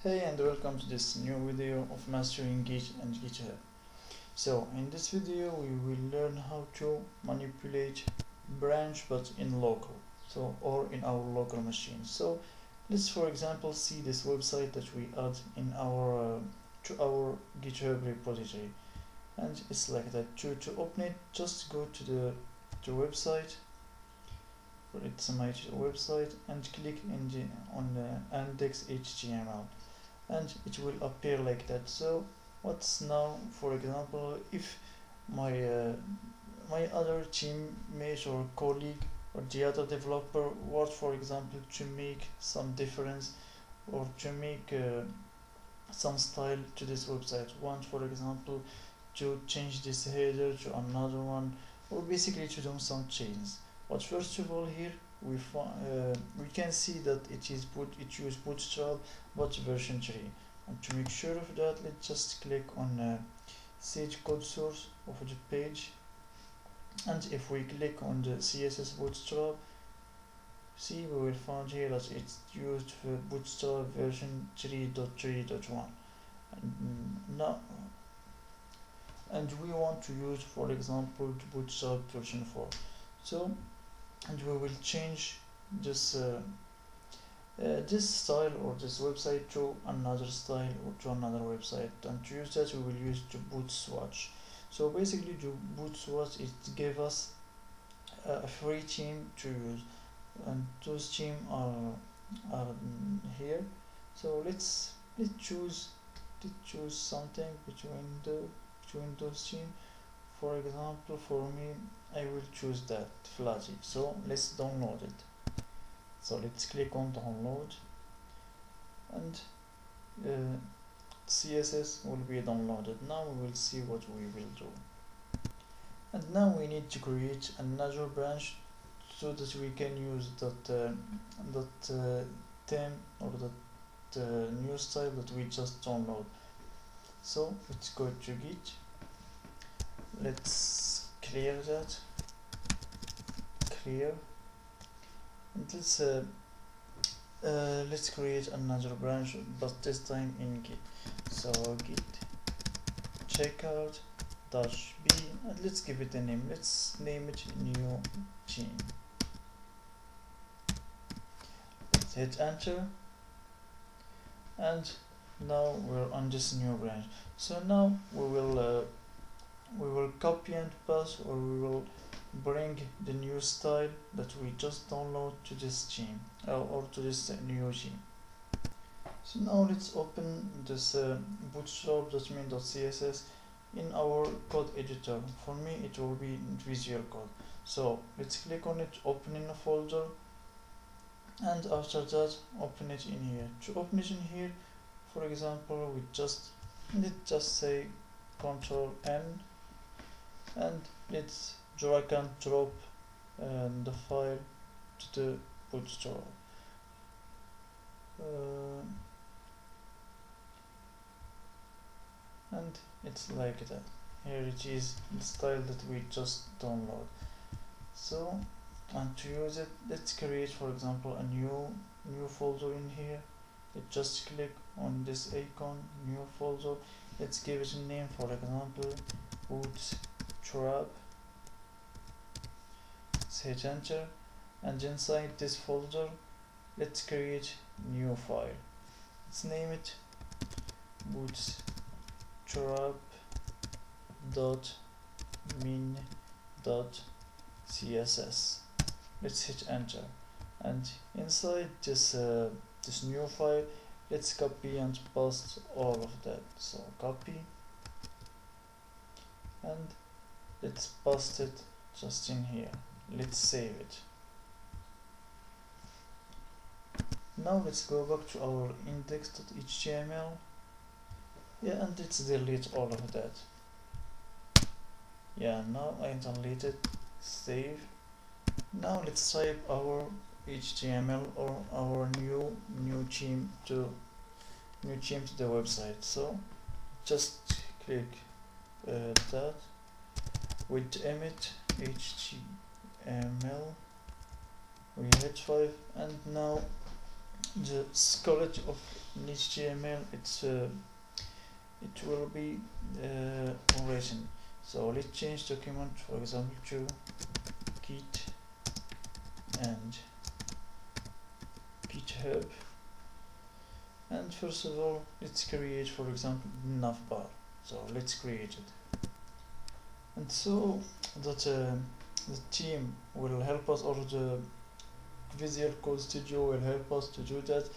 Hey and welcome to this new video of mastering Git and GitHub. So in this video we will learn how to manipulate branch but in local, or in our local machine. So let's for example see this website that we add in our to our GitHub repository, and it's like that. To open it, just go to the website. It's my website and click on the index.html, and it will appear like that. So what's now, for example, if my my other teammate or colleague or the other developer want, for example, to make some difference or to make some style to this website, want for example to change this header to another one, or basically to do some changes. But first of all, here we can see that it use Bootstrap but version 3. And to make sure of that, let's just click on Sage code source of the page, and if we click on the CSS Bootstrap, see, we will find here that it's used for Bootstrap version 3.3.1, and we want to use, for example, the Bootstrap version 4. So, and we will change this this style or this website to another style or to another website, and to use that we will use the boot swatch. So basically the boot swatch, it gave us a free theme to use, and those themes are here. So let's choose something between those themes. For example, for me, I will choose that Flagy. So let's download it. So let's click on download, and CSS will be downloaded. Now we will see what we will do. And now we need to create another branch so that we can use that theme or that new style that we just download. So let's go to Git. Let's clear that. Clear. And let's create another branch, but this time in Git. So Git checkout -b, and let's give it a name. Let's name it new team. Let's hit enter, and now we're on this new branch. So now we will copy and paste, or we will bring the new style that we just download to this theme, or to this new theme. So now let's open this bootstrap.min.css in our code editor. For me it will be Visual Code. So let's click on it, open in a folder, and after that open it in here. To open it in here, for example, let's just say Ctrl N, and let's drag and drop the file to the Bootstrap. And it's like that. Here it is, the style that we just download. So, and to use it, let's create, for example, a new folder in here. Let's just click on this icon, new folder. Let's give it a name, for example, Bootstrap. Let's hit enter, and inside this folder, let's create new file. Let's name it bootstrap.min.css. Let's hit enter, and inside this new file, let's copy and paste all of that. So copy, and let's paste it just in here. Let's save it. Now let's go back to our index.html. Yeah, and let's delete all of that. Yeah, now I deleted. Save. Now let's type our HTML or our new theme to the website. So just click that with image HTML. We hit 5, and now the skeleton of an HTML, it will be written. So let's change document, for example, to Git and GitHub. And first of all, let's create, for example, navbar. So let's create it. And so that the team will help us, or the Visual Code Studio will help us to do that.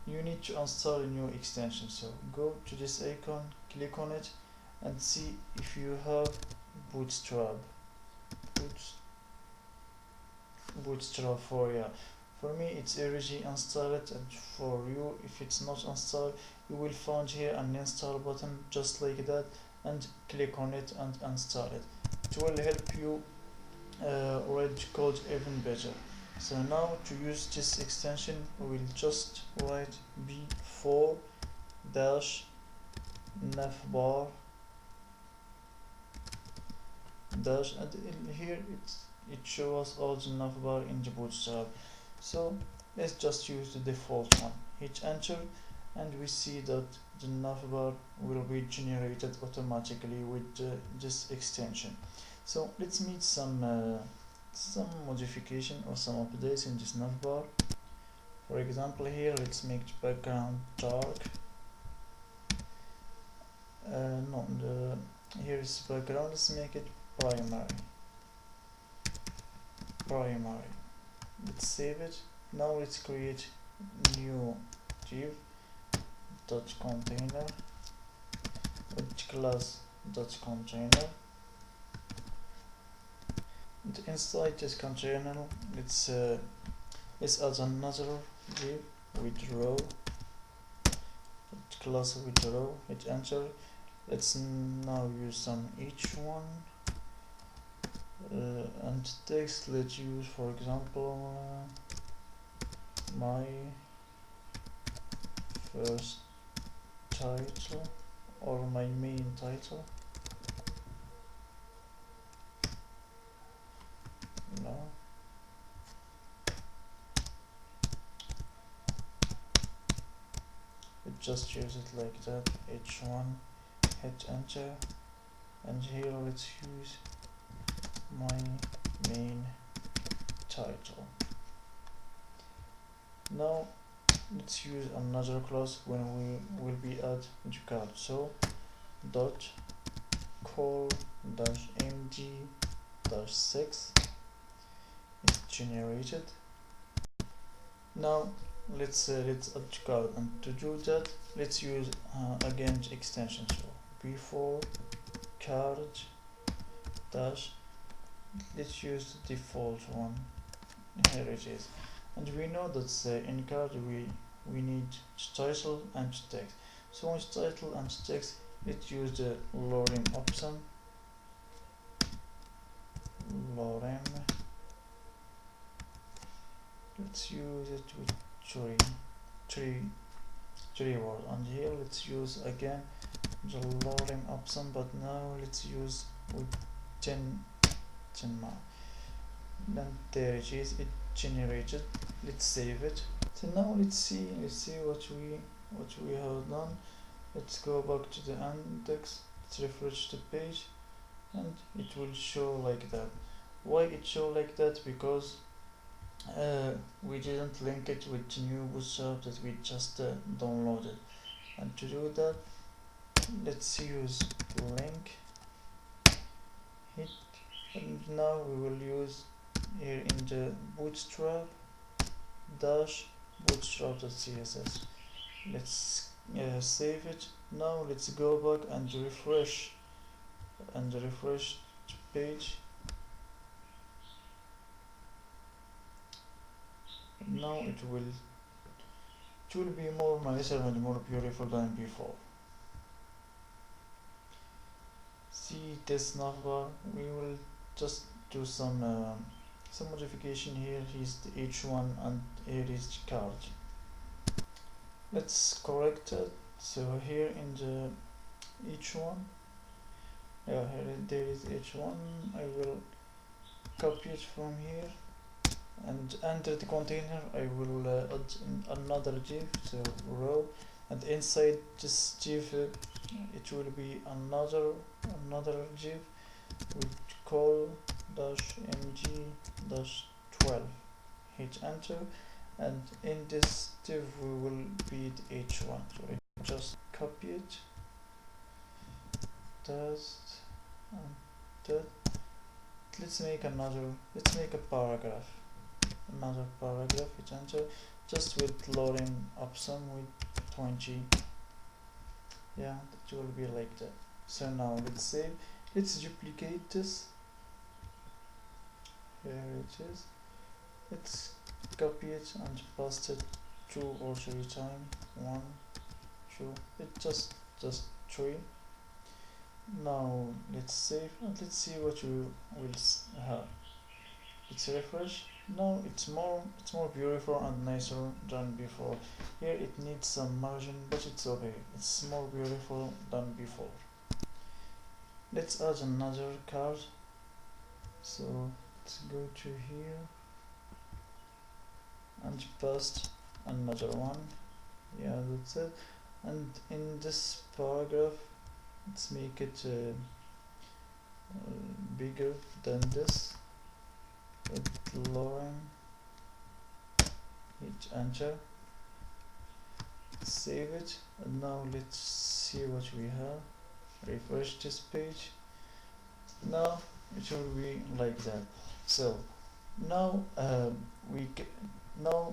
You need to install a new extension. So go to this icon, click on it, and see if you have Bootstrap. Bootstrap 4, yeah. For me, it's already installed, and for you, if it's not installed, you will find here an install button just like that, and click on it and install it. It will help you read code even better. So now to use this extension, we will just write b4 dash navbar dash, and here it shows all the navbar in the Bootstrap. So let's just use the default one. Hit enter, and we see that the navbar will be generated automatically with this extension. So let's make some modification or some updates in this navbar. For example, here let's make the background dark. Here is background. Let's make it primary. Let's save it. Now let's create new div dot container with class dot container. And inside this container, let's add another div with row, with class with row. Hit enter. Let's now use some h1 and text. Let's use, for example, my first title, or my main title. No. We just use it like that. H1. Hit enter. And here let's use my main title. Now let's use another class when we will be add the card. So dot call dash mg dash 6 is generated. Now let's add the card, and to do that, let's use again the extension. So before card dash, let's use the default one. Here it is. And we know that in card we need title and text. So in title and text, let's use the lorem option. Lorem. Let's use it with three words. And here let's use again the lorem option, but now let's use with 10 mark. Then there it is, it generated. Let's save it. So now let's see what we have done. Let's go back to the index, let's refresh the page, and it will show like that. Why it show like that? Because we didn't link it with the new Bootstrap that we just downloaded. And to do that, let's use link hit, and now we will use here in the bootstrap dash bootstrap.css. Let's save it. Now let's go back and refresh the page. Now it will be more nicer and more beautiful than before. See this navbar, we will just do some modification here. Here's the h1 and here is the card. Let's correct it. So here in the h1, there is h1. I will copy it from here and enter the container. I will add another div, so row, and inside this div it will be another div with call dash mg dash 12. Hit enter, and in this div we will be h1. So I just copy it, test, and that. Let's make a paragraph. Hit enter, just with loading up some with 20. Yeah, it will be like that. So now let's save. Let's duplicate this. Here it is. Let's copy it and paste it 2 or 3 times. 1, 2. It just 3. Now let's save and let's see what we will have. Let's refresh. Now it's more beautiful and nicer than before. Here it needs some margin, but it's okay. It's more beautiful than before. Let's add another card. So let's go to here and paste another one. Yeah, that's it. And in this paragraph, let's make it bigger than this. With lowering, hit enter, save it, and now let's see what we have. Refresh this page. Now it will be like that. So now now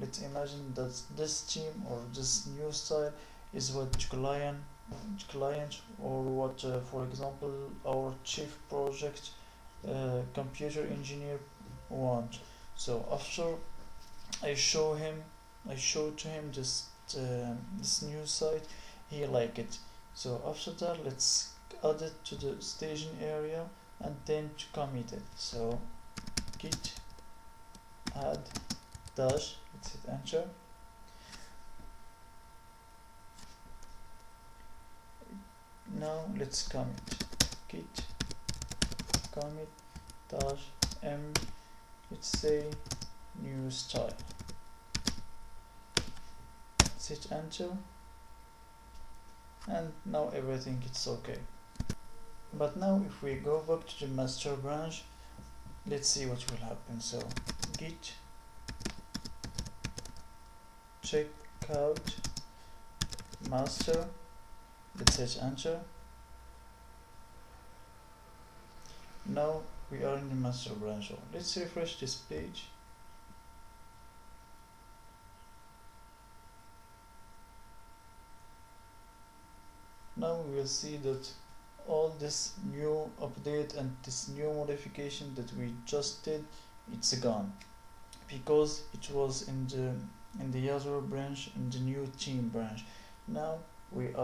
let's imagine that this theme or this new style is what client or what for example our chief project computer engineer want. So after I show to him this new site, he like it. So after that, let's add it to the staging area and then to commit it. So git add dash, let's hit enter. Now let's commit. Git commit dash m, let's say new style. Let's hit enter, and now everything is okay. But now if we go back to the master branch, let's see what will happen. So git check out master, let's hit enter. Now we are in the master branch. Let's refresh this page. Now we will see that all this new update and this new modification that we just did, it's gone, because it was in the other branch, in the new theme branch. Now we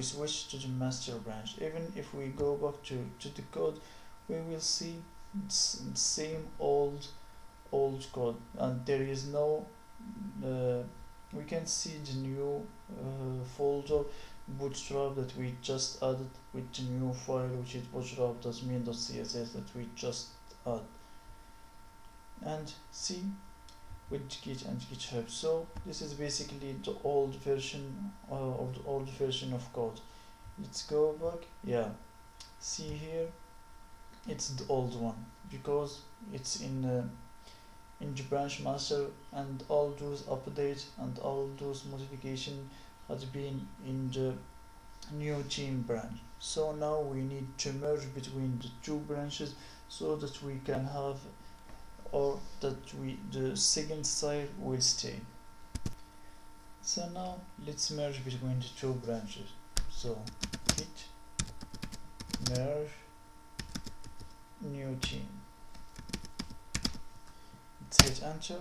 switch to the master branch. Even if we go back to the code, we will see the same old code, and there is no we can see the new folder bootstrap that we just added with the new file, which is bootstrap.min.css that we just add, and see with git and github. So this is basically the old version of code. Let's go back. Yeah, see here, it's the old one because it's in the branch master, and all those updates and all those modifications has been in the new theme branch. So now we need to merge between the two branches so that we can have, or that the second style will stay. So now let's merge between the two branches. So git merge new theme. Let's hit enter.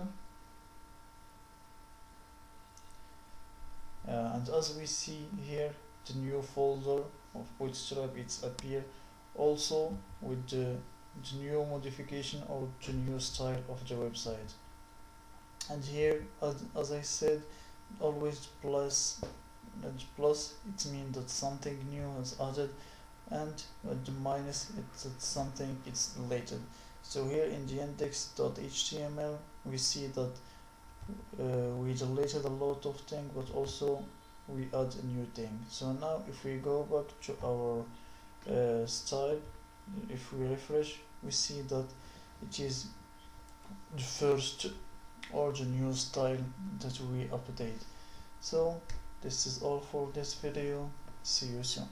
And as we see here, the new folder of Bootstrap it's appear also with the new modification or the new style of the website. And here, as I said, always plus it means that something new is added, and the minus it's that something it's deleted. So here in the index.html we see that we deleted a lot of things, but also we add a new thing. So now if we go back to our style, if we refresh, we see that it is the first or the new style that we update. So this is all for this video. See you soon.